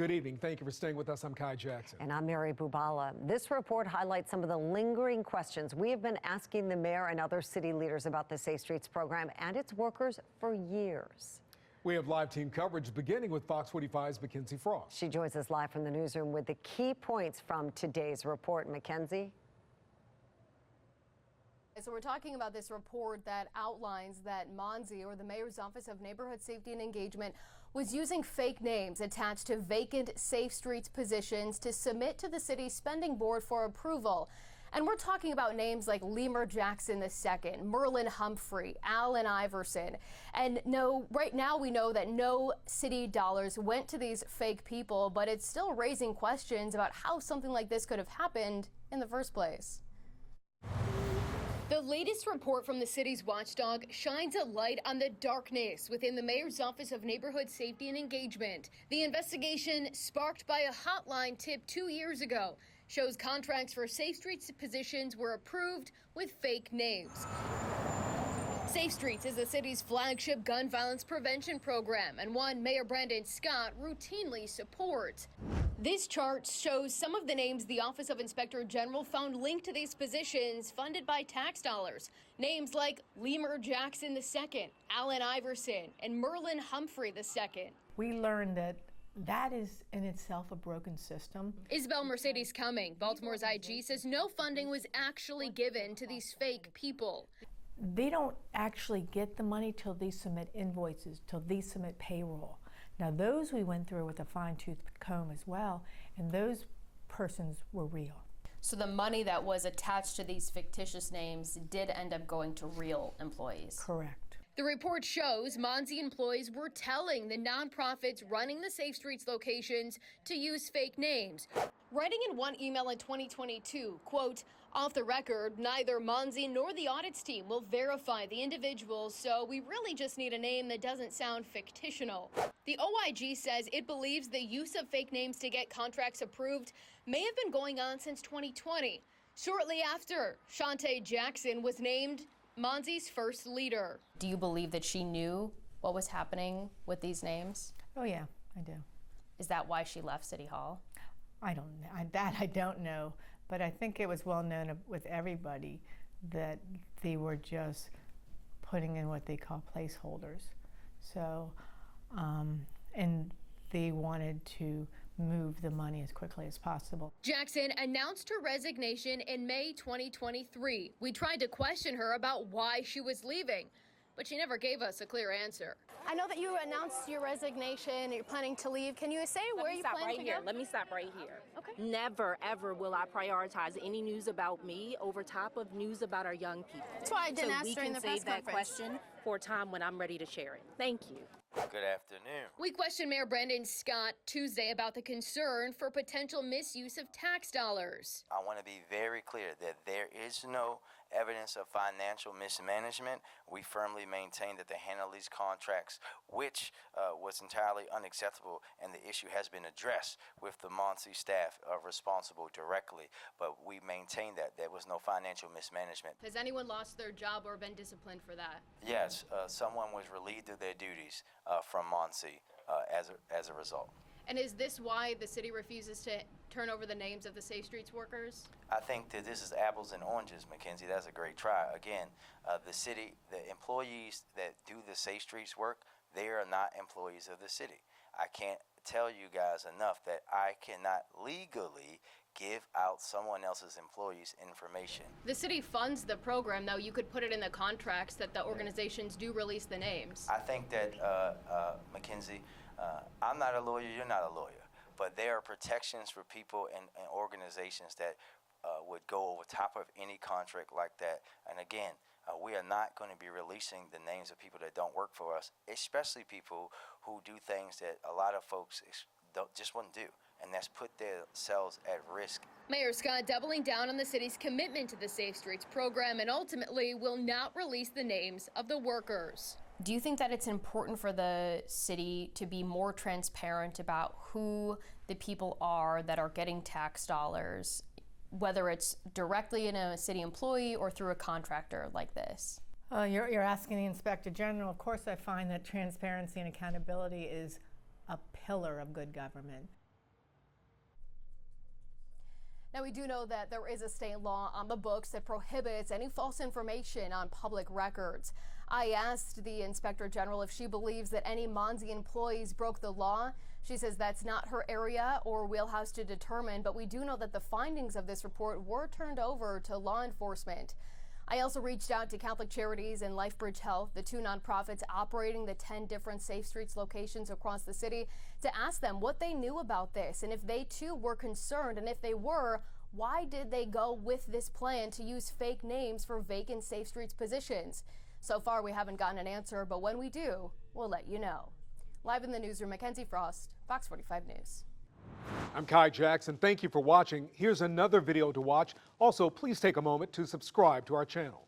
Good evening. Thank you for staying with us. I'm Kai Jackson. And I'm Mary Bubala. This report highlights some of the lingering questions we have been asking the mayor and other city leaders about the Safe Streets program and its workers for years. We have live team coverage beginning with Fox 45's Mackenzie Frost. She joins us live from the newsroom with the key points from today's report. Mackenzie? So we're talking about this report that outlines that MONSE, or the Mayor's Office of Neighborhood Safety and Engagement, was using fake names attached to vacant Safe Streets positions to submit to the city's spending board for approval. And we're talking about names like Lemur Jackson II, Merlin Humphrey, Allen Iverson. And no, right now we know that no city dollars went to these fake people, but it's still raising questions about how something like this could have happened in the first place. The latest report from the city's watchdog shines a light on the darkness within the Mayor's Office of Neighborhood Safety and Engagement. The investigation, sparked by a hotline tip 2 years ago, shows contracts for Safe Streets positions were approved with fake names. Safe Streets is the city's flagship gun violence prevention program, and one Mayor Brandon Scott routinely supports. This chart shows some of the names the Office of Inspector General found linked to these positions funded by tax dollars. Names like Lemur Jackson II, Allen Iverson, and Merlin Humphrey II. We learned that that is in itself a broken system. Isabel Mercedes Cumming, Baltimore's IG, says no funding was actually given to these fake people. They don't actually get the money till they submit invoices, till they submit payroll. Now those we went through with a fine-tooth comb as well, and those persons were real. So the money that was attached to these fictitious names did end up going to real employees? Correct. The report shows MONSE employees were telling the nonprofits running the Safe Streets locations to use fake names. Writing in one email in 2022, quote, "Off the record, neither MONSE nor the audits team will verify the individuals, so we really just need a name that doesn't sound fictional." The OIG says it believes the use of fake names to get contracts approved may have been going on since 2020, shortly after Shantae Jackson was named MONSE's first leader. Do you believe that she knew what was happening with these names? Oh yeah, I do. Is that why she left City Hall? I don't know. I don't know, but I think it was well known with everybody that they were just putting in what they call placeholders. So, and they wanted to move the money as quickly as possible. Jackson announced her resignation in May 2023. We tried to question her about why she was leaving, but she never gave us a clear answer. I know that you announced your resignation and you're planning to leave. Can you say where you plan to go? Let me stop right here. Okay. Never, ever will I prioritize any news about me over top of news about our young people. That's why I didn't ask during the press conference. So we can save that conference. question for a time when I'm ready to share it. Thank you. Good afternoon. We questioned Mayor Brandon Scott Tuesday about the concern for potential misuse of tax dollars. I want to be very clear that there is no evidence of financial mismanagement. We firmly maintain that the handle of these contracts, which was entirely unacceptable, and the issue has been addressed with the MONSE staff responsible directly, but we maintain that there was no financial mismanagement. Has anyone lost their job or been disciplined for that? Yes, someone was relieved of their duties from MONSE as a result. And is this why the city refuses to turn over the names of the Safe Streets workers? I think that this is apples and oranges, Mackenzie. That's a great try. Again, the employees that do the Safe Streets work, they are not employees of the city. I can't tell you guys enough that I cannot legally give out someone else's employees' information. The city funds the program, though. You could put it in the contracts that the organizations do release the names. I think that, Mackenzie, I'm not a lawyer, you're not a lawyer, but there are protections for people and organizations that would go over top of any contract like that. And again, we are not going to be releasing the names of people that don't work for us, especially people who do things that a lot of folks just wouldn't do, and that's put themselves at risk. Mayor Scott doubling down on the city's commitment to the Safe Streets program and ultimately will not release the names of the workers. Do you think that it's important for the city to be more transparent about who the people are that are getting tax dollars, whether it's directly in a city employee or through a contractor like this? You're asking the Inspector General. Of course, I find that transparency and accountability is a pillar of good government. Now, we do know that there is a state law on the books that prohibits any false information on public records. I asked the Inspector General if she believes that any MONSE employees broke the law. She says that's not her area or wheelhouse to determine, but we do know that the findings of this report were turned over to law enforcement. I also reached out to Catholic Charities and LifeBridge Health, the two nonprofits operating the 10 different Safe Streets locations across the city, to ask them what they knew about this and if they too were concerned, and if they were, why did they go with this plan to use fake names for vacant Safe Streets positions? So far, we haven't gotten an answer, but when we do, we'll let you know. Live in the newsroom, Mackenzie Frost, Fox 45 News. I'm Kai Jackson. Thank you for watching. Here's another video to watch. Also, please take a moment to subscribe to our channel.